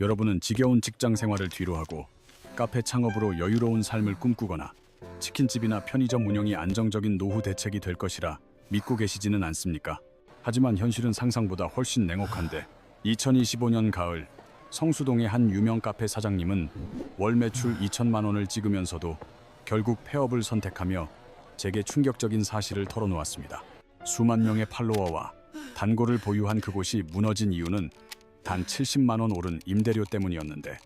여러분은 지겨운 직장 생활을 뒤로하고 카페 창업으로 여유로운 삶을 꿈꾸거나 치킨집이나 편의점 운영이 안정적인 노후 대책이 될 것이라 믿고 계시지는 않습니까? 하지만 현실은 상상보다 훨씬 냉혹한데 2025년 가을 성수동의 한 유명 카페 사장님은 월 매출 2천만 원을 찍으면서도 결국 폐업을 선택하며 제게 충격적인 사실을 털어놓았습니다. 수만 명의 팔로워와 단골을 보유한 그곳이 무너진 이유는 단 70만 원 오른 임대료 때문이었는데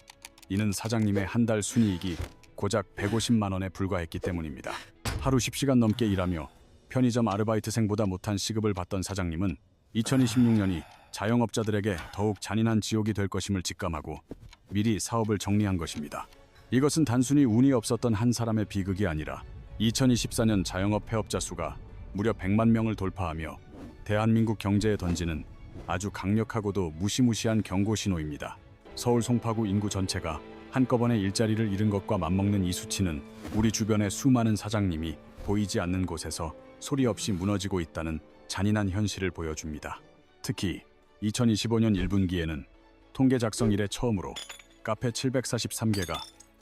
이는 사장님의 한 달 순이익이 고작 150만 원에 불과했기 때문입니다. 하루 10시간 넘게 일하며 편의점 아르바이트생보다 못한 시급을 받던 사장님은 2026년이 자영업자들에게 더욱 잔인한 지옥이 될 것임을 직감하고 미리 사업을 정리한 것입니다. 이것은 단순히 운이 없었던 한 사람의 비극이 아니라 2024년 자영업 폐업자 수가 무려 100만 명을 돌파하며 대한민국 경제에 던지는 아주 강력하고도 무시무시한 경고 신호입니다. 서울 송파구 인구 전체가 한꺼번에 일자리를 잃은 것과 맞먹는 이 수치는 우리 주변의 수많은 사장님이 보이지 않는 곳에서 소리 없이 무너지고 있다는 잔인한 현실을 보여줍니다. 특히 2025년 1분기에는 통계 작성 이래 처음으로 카페 743개가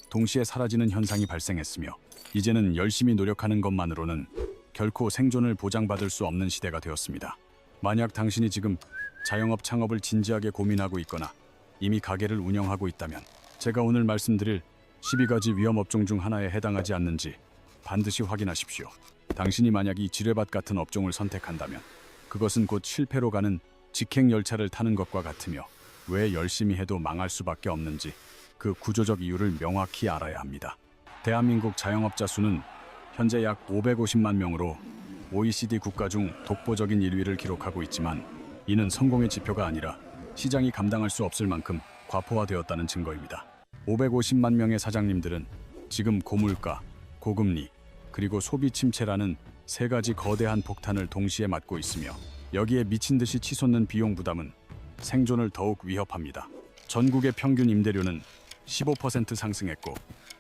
동시에 사라지는 현상이 발생했으며 이제는 열심히 노력하는 것만으로는 결코 생존을 보장받을 수 없는 시대가 되었습니다. 만약 당신이 지금 자영업 창업을 진지하게 고민하고 있거나 이미 가게를 운영하고 있다면 제가 오늘 말씀드릴 12가지 위험 업종 중 하나에 해당하지 않는지 반드시 확인하십시오. 당신이 만약 이 지뢰밭 같은 업종을 선택한다면 그것은 곧 실패로 가는 직행 열차를 타는 것과 같으며 왜 열심히 해도 망할 수밖에 없는지 그 구조적 이유를 명확히 알아야 합니다. 대한민국 자영업자 수는 현재 약 550만 명으로 OECD 국가 중 독보적인 1위를 기록하고 있지만 이는 성공의 지표가 아니라 시장이 감당할 수 없을 만큼 과포화되었다는 증거입니다. 550만 명의 사장님들은 지금 고물가, 고금리, 그리고 소비 침체라는 세 가지 거대한 폭탄을 동시에 맞고 있으며 여기에 미친 듯이 치솟는 비용 부담은 생존을 더욱 위협합니다. 전국의 평균 임대료는 15% 상승했고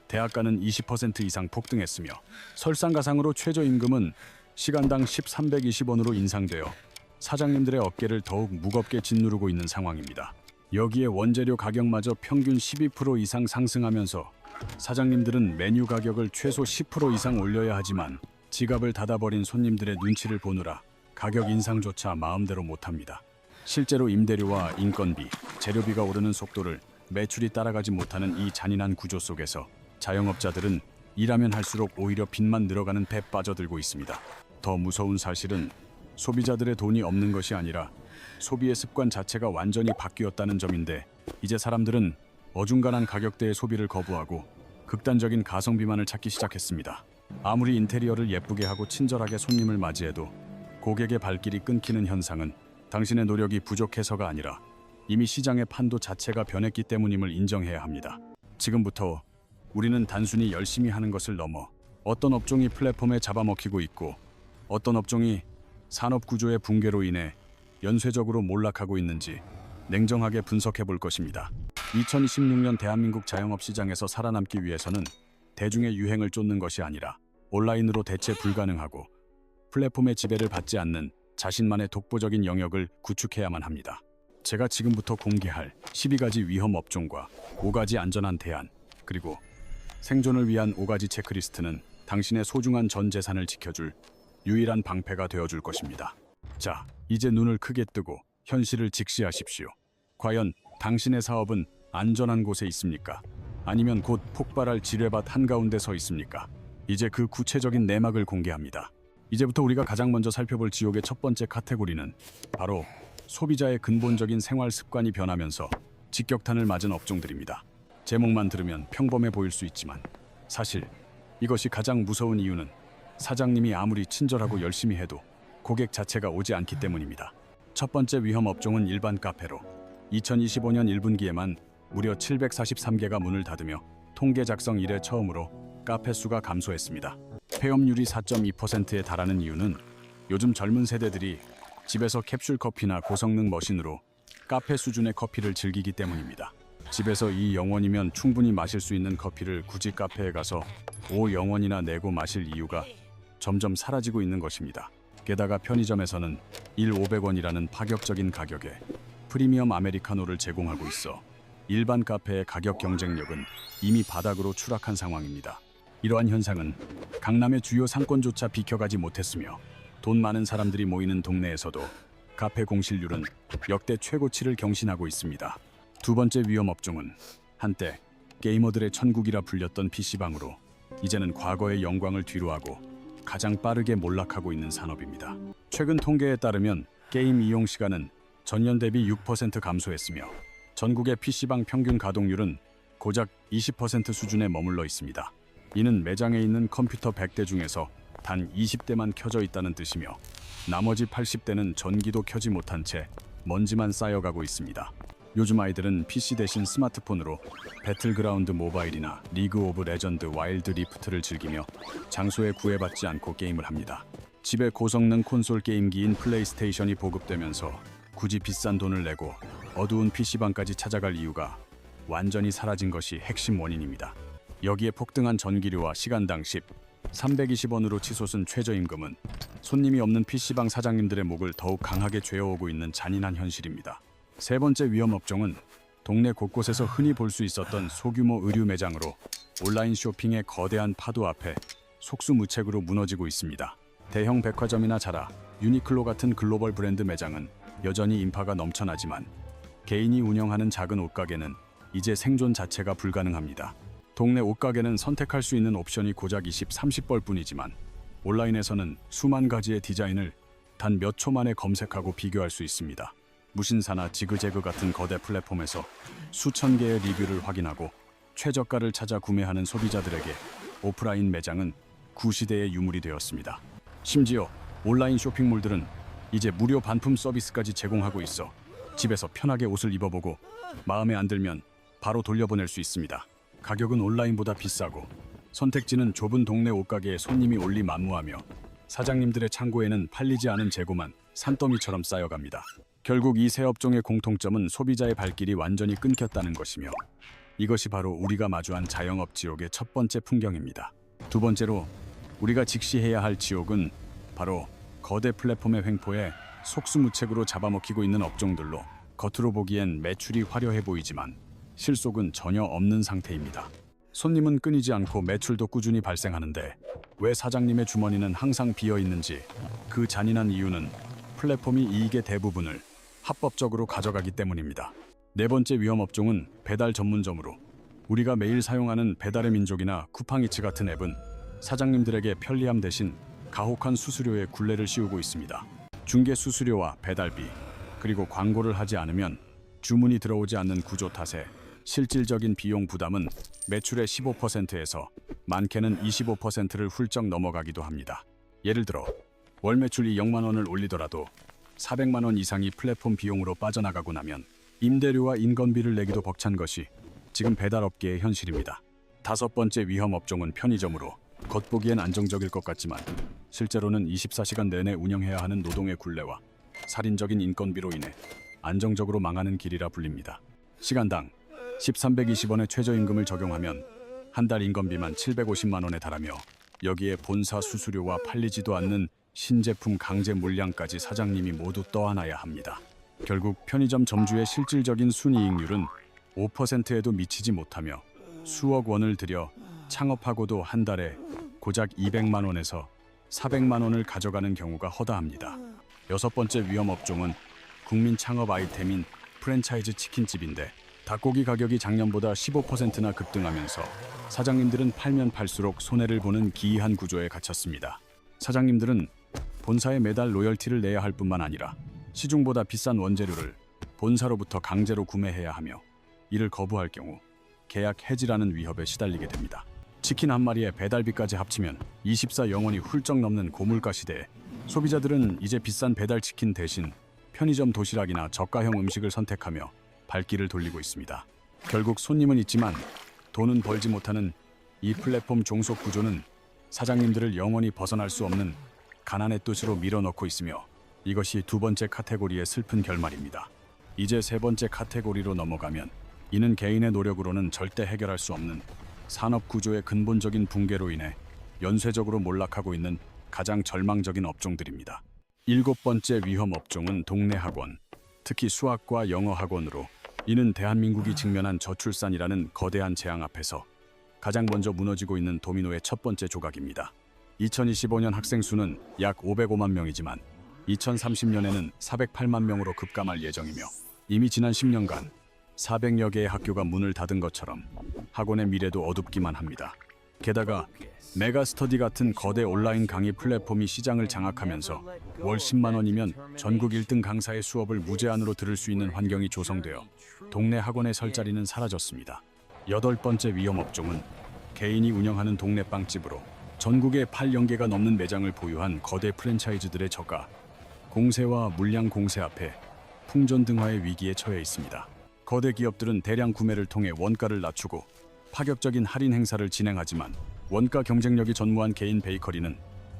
대학가는 20% 이상 폭등했으며 설상가상으로 최저임금은 시간당 1,320원으로 인상되어 사장님들의 어깨를 더욱 무겁게 짓누르고 있는 상황입니다. 여기에 원재료 가격마저 평균 12% 이상 상승하면서 사장님들은 메뉴 가격을 최소 10% 이상 올려야 하지만 지갑을 닫아버린 손님들의 눈치를 보느라 가격 인상조차 마음대로 못합니다. 실제로 임대료와 인건비, 재료비가 오르는 속도를 매출이 따라가지 못하는 이 잔인한 구조 속에서 자영업자들은 일하면 할수록 오히려 빚만 늘어가는 배 빠져들고 있습니다. 더 무서운 사실은 소비자들의 돈이 없는 것이 아니라 소비의 습관 자체가 완전히 바뀌었다는 점인데 이제 사람들은 어중간한 가격대의 소비를 거부하고 극단적인 가성비만을 찾기 시작했습니다. 아무리 인테리어를 예쁘게 하고 친절하게 손님을 맞이해도 고객의 발길이 끊기는 현상은 당신의 노력이 부족해서가 아니라 이미 시장의 판도 자체가 변했기 때문임을 인정해야 합니다. 지금부터 우리는 단순히 열심히 하는 것을 넘어 어떤 업종이 플랫폼에 잡아먹히고 있고 어떤 업종이 산업 구조의 붕괴로 인해 연쇄적으로 몰락하고 있는지 냉정하게 분석해 볼 것입니다. 2026년 대한민국 자영업 시장에서 살아남기 위해서는 대중의 유행을 쫓는 것이 아니라 온라인으로 대체 불가능하고 플랫폼의 지배를 받지 않는 자신만의 독보적인 영역을 구축해야만 합니다. 제가 지금부터 공개할 12가지 위험 업종과 5가지 안전한 대안, 그리고 생존을 위한 5가지 체크리스트는 당신의 소중한 전 재산을 지켜줄 유일한 방패가 되어줄 것입니다. 자, 이제 눈을 크게 뜨고 현실을 직시하십시오. 과연 당신의 사업은 안전한 곳에 있습니까? 아니면 곧 폭발할 지뢰밭 한가운데 서 있습니까? 이제 그 구체적인 내막을 공개합니다. 이제부터 우리가 가장 먼저 살펴볼 지옥의 첫 번째 카테고리는 바로 소비자의 근본적인 생활 습관이 변하면서 직격탄을 맞은 업종들입니다. 제목만 들으면 평범해 보일 수 있지만 사실 이것이 가장 무서운 이유는 사장님이 아무리 친절하고 열심히 해도 고객 자체가 오지 않기 때문입니다. 첫 번째 위험 업종은 일반 카페로 2025년 1분기에만 무려 743개가 문을 닫으며 통계 작성 이래 처음으로 카페 수가 감소했습니다. 폐업률이 4.2%에 달하는 이유는 요즘 젊은 세대들이 집에서 캡슐 커피나 고성능 머신으로 카페 수준의 커피를 즐기기 때문입니다. 집에서 2영원이면 충분히 마실 수 있는 커피를 굳이 카페에 가서 5영원이나 내고 마실 이유가 점점 사라지고 있는 것입니다. 게다가 편의점에서는 1,500원이라는 파격적인 가격에 프리미엄 아메리카노를 제공하고 있어 일반 카페의 가격 경쟁력은 이미 바닥으로 추락한 상황입니다. 이러한 현상은 강남의 주요 상권조차 비켜가지 못했으며 돈 많은 사람들이 모이는 동네에서도 카페 공실률은 역대 최고치를 경신하고 있습니다. 두 번째 위험 업종은 한때 게이머들의 천국이라 불렸던 PC방으로 이제는 과거의 영광을 뒤로하고 가장 빠르게 몰락하고 있는 산업입니다. 최근 통계에 따르면 게임 이용 시간은 전년 대비 6% 감소했으며 전국의 PC방 평균 가동률은 고작 20% 수준에 머물러 있습니다. 이는 매장에 있는 컴퓨터 100대 중에서 단 20대만 켜져 있다는 뜻이며 나머지 80대는 전기도 켜지 못한 채 먼지만 쌓여가고 있습니다. 요즘 아이들은 PC 대신 스마트폰으로 배틀그라운드 모바일이나 리그 오브 레전드 와일드 리프트를 즐기며 장소에 구애받지 않고 게임을 합니다. 집에 고성능 콘솔 게임기인 플레이스테이션이 보급되면서 굳이 비싼 돈을 내고 어두운 PC방까지 찾아갈 이유가 완전히 사라진 것이 핵심 원인입니다. 여기에 폭등한 전기료와 시간당 320원으로 치솟은 최저임금은 손님이 없는 PC방 사장님들의 목을 더욱 강하게 죄어오고 있는 잔인한 현실입니다. 세 번째 위험 업종은 동네 곳곳에서 흔히 볼 수 있었던 소규모 의류 매장으로 온라인 쇼핑의 거대한 파도 앞에 속수무책으로 무너지고 있습니다. 대형 백화점이나 자라, 유니클로 같은 글로벌 브랜드 매장은 여전히 인파가 넘쳐나지만 개인이 운영하는 작은 옷가게는 이제 생존 자체가 불가능합니다. 동네 옷가게는 선택할 수 있는 옵션이 고작 20, 30벌 뿐이지만 온라인에서는 수만 가지의 디자인을 단 몇 초 만에 검색하고 비교할 수 있습니다. 무신사나 지그재그 같은 거대 플랫폼에서 수천 개의 리뷰를 확인하고 최저가를 찾아 구매하는 소비자들에게 오프라인 매장은 구시대의 유물이 되었습니다. 심지어 온라인 쇼핑몰들은 이제 무료 반품 서비스까지 제공하고 있어 집에서 편하게 옷을 입어보고 마음에 안 들면 바로 돌려보낼 수 있습니다. 가격은 온라인보다 비싸고 선택지는 좁은 동네 옷가게에 손님이 올리 만무하며 사장님들의 창고에는 팔리지 않은 재고만 산더미처럼 쌓여갑니다. 결국 이 세 업종의 공통점은 소비자의 발길이 완전히 끊겼다는 것이며 이것이 바로 우리가 마주한 자영업 지옥의 첫 번째 풍경입니다. 두 번째로 우리가 직시해야 할 지옥은 바로 거대 플랫폼의 횡포에 속수무책으로 잡아먹히고 있는 업종들로 겉으로 보기엔 매출이 화려해 보이지만 실속은 전혀 없는 상태입니다. 손님은 끊이지 않고 매출도 꾸준히 발생하는데 왜 사장님의 주머니는 항상 비어 있는지, 그 잔인한 이유는 플랫폼이 이익의 대부분을 합법적으로 가져가기 때문입니다. 네 번째 위험 업종은 배달 전문점으로 우리가 매일 사용하는 배달의 민족이나 쿠팡이츠 같은 앱은 사장님들에게 편리함 대신 가혹한 수수료에 굴레를 씌우고 있습니다. 중개 수수료와 배달비, 그리고 광고를 하지 않으면 주문이 들어오지 않는 구조 탓에 실질적인 비용 부담은 매출의 15%에서 많게는 25%를 훌쩍 넘어가기도 합니다. 예를 들어 월 매출이 0만 원을 올리더라도 400만 원 이상이 플랫폼 비용으로 빠져나가고 나면 임대료와 인건비를 내기도 벅찬 것이 지금 배달업계의 현실입니다. 다섯 번째 위험 업종은 편의점으로 겉보기엔 안정적일 것 같지만 실제로는 24시간 내내 운영해야 하는 노동의 굴레와 살인적인 인건비로 인해 안정적으로 망하는 길이라 불립니다. 시간당 1320원의 최저임금을 적용하면 한 달 인건비만 750만 원에 달하며 여기에 본사 수수료와 팔리지도 않는 신제품 강제 물량까지 사장님이 모두 떠안아야 합니다. 결국 편의점 점주의 실질적인 순이익률은 5%에도 미치지 못하며 수억 원을 들여 창업하고도 한 달에 고작 200만 원에서 400만 원을 가져가는 경우가 허다합니다. 여섯 번째 위험 업종은 국민 창업 아이템인 프랜차이즈 치킨집인데 닭고기 가격이 작년보다 15%나 급등하면서 사장님들은 팔면 팔수록 손해를 보는 기이한 구조에 갇혔습니다. 사장님들은 본사에 매달 로열티를 내야 할 뿐만 아니라 시중보다 비싼 원재료를 본사로부터 강제로 구매해야 하며 이를 거부할 경우 계약 해지라는 위협에 시달리게 됩니다. 치킨 한 마리에 배달비까지 합치면 24영원이 훌쩍 넘는 고물가 시대에 소비자들은 이제 비싼 배달 치킨 대신 편의점 도시락이나 저가형 음식을 선택하며 발길을 돌리고 있습니다. 결국 손님은 있지만 돈은 벌지 못하는 이 플랫폼 종속 구조는 사장님들을 영원히 벗어날 수 없는 가난의 뜻으로 밀어넣고 있으며 이것이 두 번째 카테고리의 슬픈 결말입니다. 이제 세 번째 카테고리로 넘어가면 이는 개인의 노력으로는 절대 해결할 수 없는 산업 구조의 근본적인 붕괴로 인해 연쇄적으로 몰락하고 있는 가장 절망적인 업종들입니다. 일곱 번째 위험 업종은 동네 학원, 특히 수학과 영어 학원으로 이는 대한민국이 직면한 저출산이라는 거대한 재앙 앞에서 가장 먼저 무너지고 있는 도미노의 첫 번째 조각입니다. 2025년 학생 수는 약 505만 명이지만 2030년에는 408만 명으로 급감할 예정이며 이미 지난 10년간 400여 개의 학교가 문을 닫은 것처럼 학원의 미래도 어둡기만 합니다. 게다가 메가스터디 같은 거대 온라인 강의 플랫폼이 시장을 장악하면서 월 10만 원이면 전국 1등 강사의 수업을 무제한으로 들을 수 있는 환경이 조성되어 동네 학원의 설 자리는 사라졌습니다. 여덟 번째 위험 업종은 개인이 운영하는 동네 빵집으로 전국에 8여 개가 넘는 매장을 보유한 거대 프랜차이즈들의 저가, 공세와 물량 공세 앞에 풍전등화의 위기에 처해 있습니다. 거대 기업들은 대량 구매를 통해 원가를 낮추고 파격적인 할인 행사를 진행하지만 원가 경쟁력이 전무한 개인 베이커리는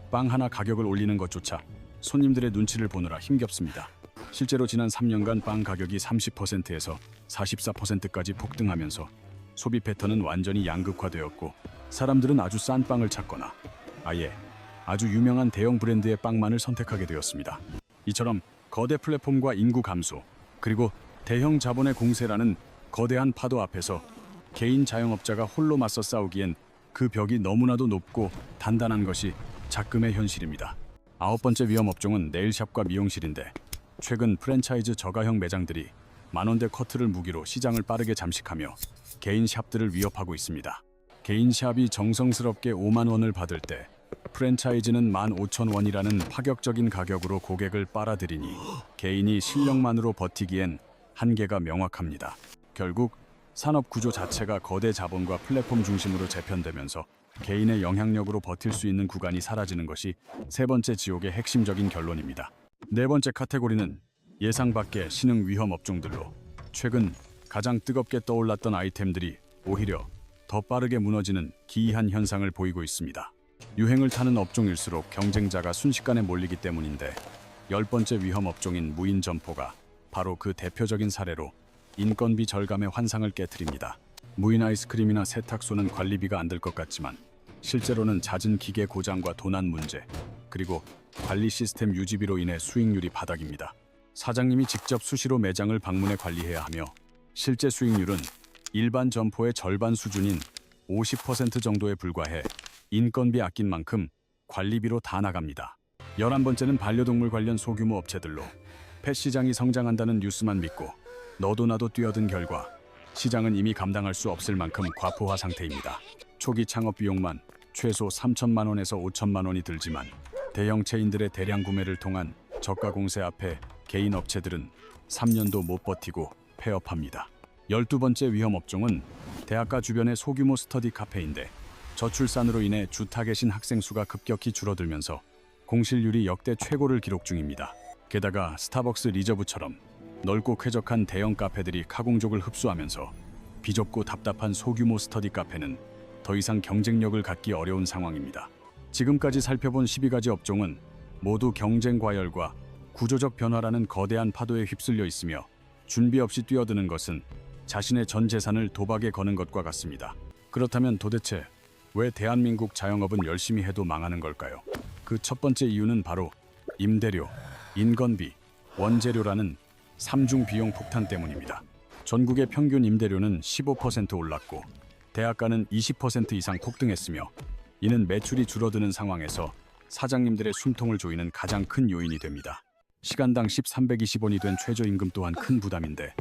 빵 하나 가격을 올리는 것조차 손님들의 눈치를 보느라 힘겹습니다. 실제로 지난 3년간 빵 가격이 30%에서 44%까지 폭등하면서 소비 패턴은 완전히 양극화되었고 사람들은 아주 싼 빵을 찾거나 아예 아주 유명한 대형 브랜드의 빵만을 선택하게 되었습니다. 이처럼 거대 플랫폼과 인구 감소 그리고 대형 자본의 공세라는 거대한 파도 앞에서 개인 자영업자가 홀로 맞서 싸우기엔 그 벽이 너무나도 높고 단단한 것이 작금의 현실입니다. 아홉 번째 위험 업종은 네일샵과 미용실인데 최근 프랜차이즈 저가형 매장들이 만원대 커트를 무기로 시장을 빠르게 잠식하며 개인 샵들을 위협하고 있습니다. 개인 샵이 정성스럽게 5만 원을 받을 때 프랜차이즈는 15,000원이라는 파격적인 가격으로 고객을 빨아들이니 개인이 실력만으로 버티기엔 한계가 명확합니다. 결국 산업 구조 자체가 거대 자본과 플랫폼 중심으로 재편되면서 개인의 영향력으로 버틸 수 있는 구간이 사라지는 것이 세 번째 지옥의 핵심적인 결론입니다. 네 번째 카테고리는 예상 밖의 신흥 위험 업종들로 최근 가장 뜨겁게 떠올랐던 아이템들이 오히려 더 빠르게 무너지는 기이한 현상을 보이고 있습니다. 유행을 타는 업종일수록 경쟁자가 순식간에 몰리기 때문인데 열 번째 위험 업종인 무인 점포가 바로 그 대표적인 사례로 인건비 절감의 환상을 깨트립니다. 무인 아이스크림이나 세탁소는 관리비가 안 들 것 같지만 실제로는 잦은 기계 고장과 도난 문제 그리고 관리 시스템 유지비로 인해 수익률이 바닥입니다. 사장님이 직접 수시로 매장을 방문해 관리해야 하며 실제 수익률은 일반 점포의 절반 수준인 50% 정도에 불과해 인건비 아낀 만큼 관리비로 다 나갑니다. 11번째는 반려동물 관련 소규모 업체들로 펫 시장이 성장한다는 뉴스만 믿고 너도 나도 뛰어든 결과 시장은 이미 감당할 수 없을 만큼 과포화 상태입니다. 초기 창업 비용만 최소 3천만 원에서 5천만 원이 들지만 대형 체인들의 대량 구매를 통한 저가 공세 앞에 개인 업체들은 3년도 못 버티고 폐업합니다. 12번째 위험 업종은 대학가 주변의 소규모 스터디 카페인데 저출산으로 인해 주 타겟인 학생 수가 급격히 줄어들면서 공실률이 역대 최고를 기록 중입니다. 게다가 스타벅스 리저브처럼 넓고 쾌적한 대형 카페들이 카공족을 흡수하면서 비좁고 답답한 소규모 스터디 카페는 더 이상 경쟁력을 갖기 어려운 상황입니다. 지금까지 살펴본 12가지 업종은 모두 경쟁 과열과 구조적 변화라는 거대한 파도에 휩쓸려 있으며 준비 없이 뛰어드는 것은 자신의 전 재산을 도박에 거는 것과 같습니다. 그렇다면 도대체 왜 대한민국 자영업은 열심히 해도 망하는 걸까요? 그 첫 번째 이유는 바로 임대료, 인건비, 원재료라는 삼중 비용 폭탄 때문입니다. 전국의 평균 임대료는 15% 올랐고 대학가는 20% 이상 폭등했으며 이는 매출이 줄어드는 상황에서 사장님들의 숨통을 조이는 가장 큰 요인이 됩니다. 시간당 1320원이 된 최저임금 또한 큰 부담인데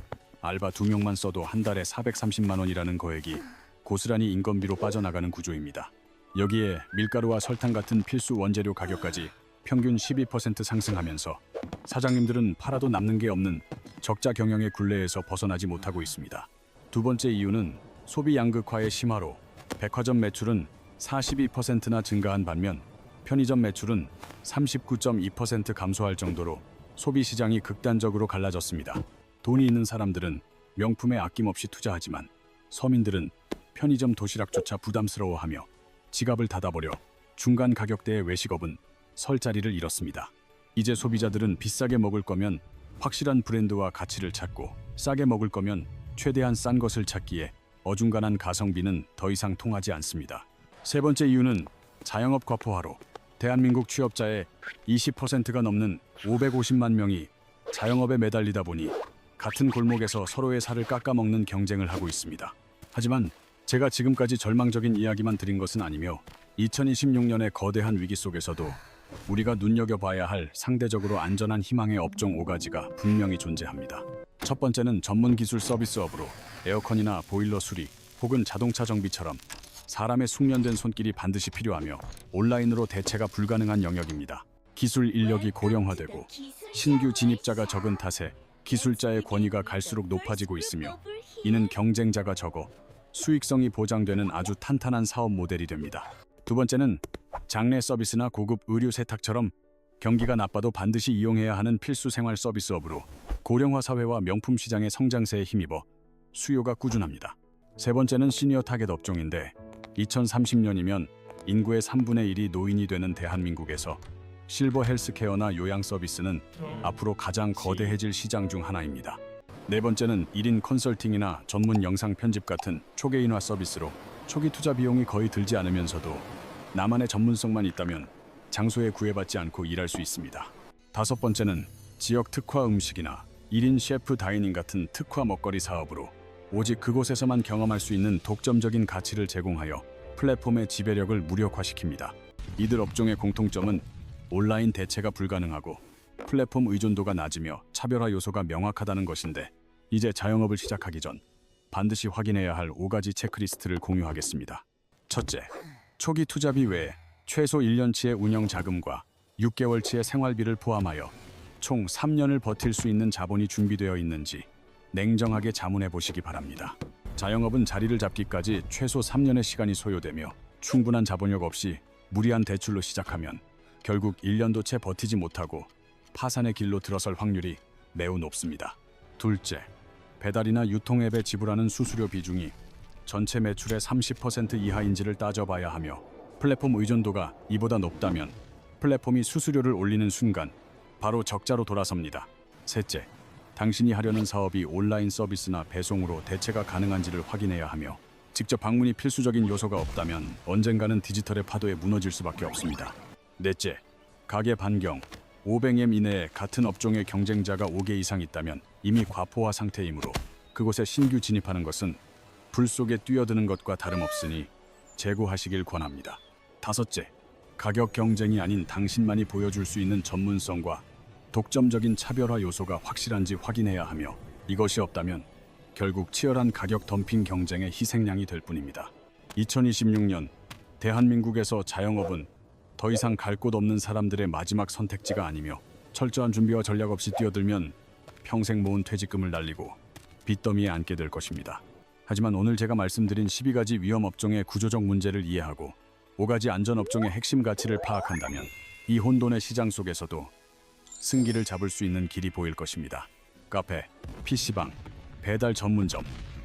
알바 2명만 써도 한 달에 430만 원이라는 거액이 고스란히 인건비로 빠져나가는 구조입니다. 여기에 밀가루와 설탕 같은 필수 원재료 가격까지 평균 12% 상승하면서 사장님들은 팔아도 남는 게 없는 적자 경영의 굴레에서 벗어나지 못하고 있습니다. 두 번째 이유는 소비 양극화의 심화로 백화점 매출은 42%나 증가한 반면 편의점 매출은 39.2% 감소할 정도로 소비 시장이 극단적으로 갈라졌습니다. 돈이 있는 사람들은 명품에 아낌없이 투자하지만 서민들은 편의점 도시락조차 부담스러워하며 지갑을 닫아버려 중간 가격대의 외식업은 설 자리를 잃었습니다. 이제 소비자들은 비싸게 먹을 거면 확실한 브랜드와 가치를 찾고 싸게 먹을 거면 최대한 싼 것을 찾기에 어중간한 가성비는 더 이상 통하지 않습니다. 세 번째 이유는 자영업 과포화로 대한민국 취업자의 20%가 넘는 550만 명이 자영업에 매달리다 보니 같은 골목에서 서로의 살을 깎아먹는 경쟁을 하고 있습니다. 하지만 제가 지금까지 절망적인 이야기만 드린 것은 아니며 2026년의 거대한 위기 속에서도 우리가 눈여겨봐야 할 상대적으로 안전한 희망의 업종 5가지가 분명히 존재합니다. 첫 번째는 전문 기술 서비스업으로 에어컨이나 보일러 수리 혹은 자동차 정비처럼 사람의 숙련된 손길이 반드시 필요하며 온라인으로 대체가 불가능한 영역입니다. 기술 인력이 고령화되고 신규 진입자가 적은 탓에 기술자의 권위가 갈수록 높아지고 있으며 이는 경쟁자가 적어 수익성이 보장되는 아주 탄탄한 사업 모델이 됩니다. 두 번째는 장례 서비스나 고급 의류 세탁처럼 경기가 나빠도 반드시 이용해야 하는 필수 생활 서비스업으로 고령화 사회와 명품 시장의 성장세에 힘입어 수요가 꾸준합니다. 세 번째는 시니어 타겟 업종인데 2030년이면 인구의 3분의 1이 노인이 되는 대한민국에서 실버 헬스케어나 요양 서비스는 앞으로 가장 거대해질 시장 중 하나입니다. 네 번째는 1인 컨설팅이나 전문 영상 편집 같은 초개인화 서비스로 초기 투자 비용이 거의 들지 않으면서도 나만의 전문성만 있다면 장소에 구애받지 않고 일할 수 있습니다. 다섯 번째는 지역 특화 음식이나 1인 셰프 다이닝 같은 특화 먹거리 사업으로 오직 그곳에서만 경험할 수 있는 독점적인 가치를 제공하여 플랫폼의 지배력을 무력화시킵니다. 이들 업종의 공통점은 온라인 대체가 불가능하고 플랫폼 의존도가 낮으며 차별화 요소가 명확하다는 것인데 이제 자영업을 시작하기 전 반드시 확인해야 할 5가지 체크리스트를 공유하겠습니다. 첫째, 초기 투자비 외에 최소 1년치의 운영 자금과 6개월치의 생활비를 포함하여 총 3년을 버틸 수 있는 자본이 준비되어 있는지 냉정하게 자문해 보시기 바랍니다. 자영업은 자리를 잡기까지 최소 3년의 시간이 소요되며 충분한 자본력 없이 무리한 대출로 시작하면 결국 1년도 채 버티지 못하고 파산의 길로 들어설 확률이 매우 높습니다. 둘째, 배달이나 유통앱에 지불하는 수수료 비중이 전체 매출의 30% 이하인지를 따져봐야 하며 플랫폼 의존도가 이보다 높다면 플랫폼이 수수료를 올리는 순간 바로 적자로 돌아섭니다. 셋째, 당신이 하려는 사업이 온라인 서비스나 배송으로 대체가 가능한지를 확인해야 하며 직접 방문이 필수적인 요소가 없다면 언젠가는 디지털의 파도에 무너질 수밖에 없습니다. 넷째, 가게 반경 500M 이내에 같은 업종의 경쟁자가 5개 이상 있다면 이미 과포화 상태이므로 그곳에 신규 진입하는 것은 불 속에 뛰어드는 것과 다름없으니 재고하시길 권합니다. 다섯째, 가격 경쟁이 아닌 당신만이 보여줄 수 있는 전문성과 독점적인 차별화 요소가 확실한지 확인해야 하며 이것이 없다면 결국 치열한 가격 덤핑 경쟁의 희생양이 될 뿐입니다. 2026년 대한민국에서 자영업은 더 이상 갈 곳 없는 사람들의 마지막 선택지가 아니며 철저한 준비와 전략 없이 뛰어들면 평생 모은 퇴직금을 날리고 빚더미에 앉게 될 것입니다. 하지만 오늘 제가 말씀드린 12가지 위험 업종의 구조적 문제를 이해하고 5가지 안전 업종의 핵심 가치를 파악한다면 이 혼돈의 시장 속에서도 승기를 잡을 수 있는 길이 보일 것입니다. 카페, PC방, 배달 전문점,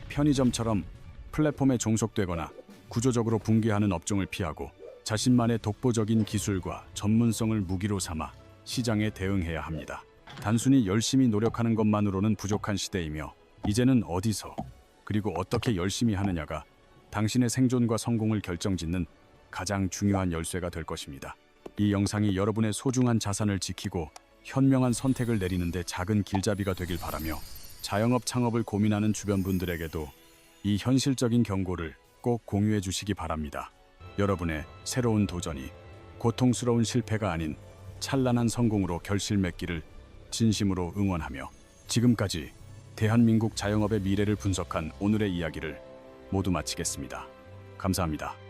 편의점처럼 플랫폼에 종속되거나 구조적으로 붕괴하는 업종을 피하고 자신만의 독보적인 기술과 전문성을 무기로 삼아 시장에 대응해야 합니다. 단순히 열심히 노력하는 것만으로는 부족한 시대이며 이제는 어디서 그리고 어떻게 열심히 하느냐가 당신의 생존과 성공을 결정짓는 가장 중요한 열쇠가 될 것입니다. 이 영상이 여러분의 소중한 자산을 지키고 현명한 선택을 내리는데 작은 길잡이가 되길 바라며 자영업 창업을 고민하는 주변 분들에게도 이 현실적인 경고를 꼭 공유해 주시기 바랍니다. 여러분의 새로운 도전이 고통스러운 실패가 아닌 찬란한 성공으로 결실맺기를 진심으로 응원하며 지금까지 대한민국 자영업의 미래를 분석한 오늘의 이야기를 모두 마치겠습니다. 감사합니다.